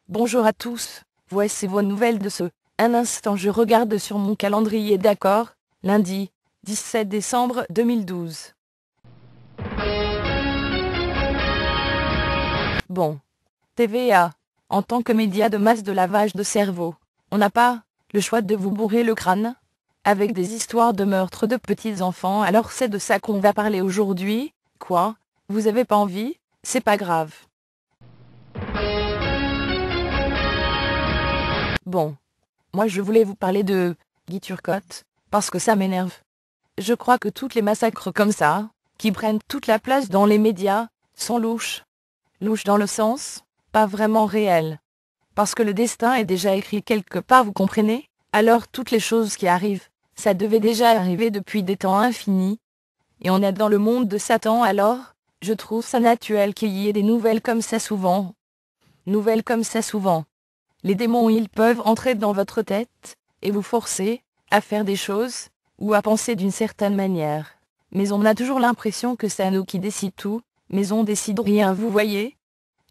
Bonjour à tous, voici vos nouvelles de ce. Un instant, je regarde sur mon calendrier, d'accord, lundi, 17 décembre 2012. Bon. TVA. En tant que média de masse de lavage de cerveau, on n'a pas le choix de vous bourrer le crâne avec des histoires de meurtres de petits enfants, alors c'est de ça qu'on va parler aujourd'hui. Quoi? Vous avez pas envie? C'est pas grave. Bon. Moi je voulais vous parler de Guy Turcotte, parce que ça m'énerve. Je crois que toutes les massacres comme ça, qui prennent toute la place dans les médias, sont louches. Louches dans le sens, pas vraiment réelles. Parce que le destin est déjà écrit quelque part, vous comprenez? Alors toutes les choses qui arrivent, ça devait déjà arriver depuis des temps infinis. Et on est dans le monde de Satan, alors, je trouve ça naturel qu'il y ait des nouvelles comme ça souvent. Nouvelles comme ça souvent. Les démons, ils peuvent entrer dans votre tête, et vous forcer à faire des choses, ou à penser d'une certaine manière. Mais on a toujours l'impression que c'est nous qui décide tout, mais on décide rien, vous voyez?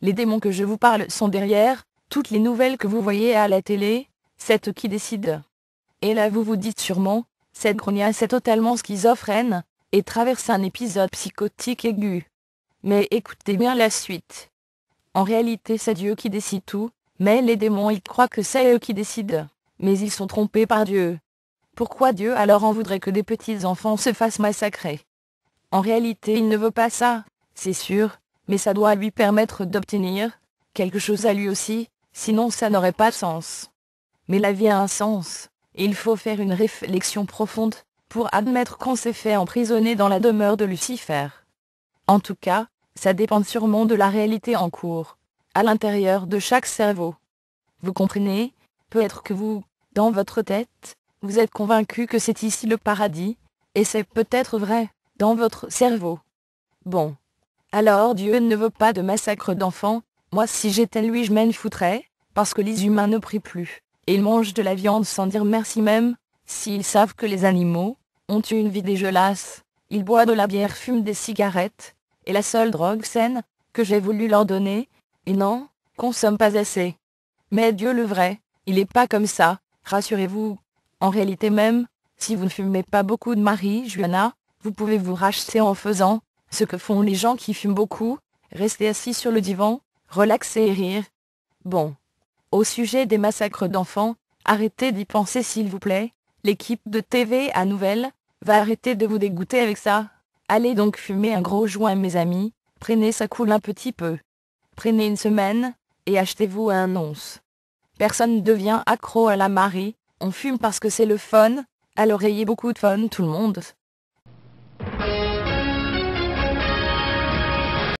Les démons que je vous parle sont derrière toutes les nouvelles que vous voyez à la télé, c'est eux qui décident. Et là vous vous dites sûrement, cette grognasse est totalement schizophrène, et traverse un épisode psychotique aigu. Mais écoutez bien la suite. En réalité c'est Dieu qui décide tout, mais les démons ils croient que c'est eux qui décident, mais ils sont trompés par Dieu. Pourquoi Dieu alors en voudrait que des petits enfants se fassent massacrer? En réalité il ne veut pas ça, c'est sûr, mais ça doit lui permettre d'obtenir quelque chose à lui aussi, sinon ça n'aurait pas de sens. Mais la vie a un sens, et il faut faire une réflexion profonde, pour admettre qu'on s'est fait emprisonner dans la demeure de Lucifer. En tout cas, ça dépend sûrement de la réalité en cours, à l'intérieur de chaque cerveau. Vous comprenez? Peut-être que vous, dans votre tête, vous êtes convaincu que c'est ici le paradis, et c'est peut-être vrai, dans votre cerveau. Bon. Alors Dieu ne veut pas de massacre d'enfants, moi si j'étais lui je m'en foutrais, parce que les humains ne prient plus, et ils mangent de la viande sans dire merci même, s'ils savent que les animaux ont une vie dégueulasse, ils boivent de la bière, fument des cigarettes, et la seule drogue saine que j'ai voulu leur donner, ils n'en consomment pas assez. Mais Dieu le vrai, il n'est pas comme ça, rassurez-vous. En réalité même, si vous ne fumez pas beaucoup de marijuana, vous pouvez vous racheter en faisant ce que font les gens qui fument beaucoup, rester assis sur le divan, relaxer et rire. Bon. Au sujet des massacres d'enfants, arrêtez d'y penser s'il vous plaît, l'équipe de TVA Nouvelles va arrêter de vous dégoûter avec ça. Allez donc fumer un gros joint mes amis, prenez ça coule un petit peu. Prenez une semaine, et achetez-vous un once. Personne ne devient accro à la Marie, on fume parce que c'est le fun, à l'oreiller beaucoup de fun tout le monde.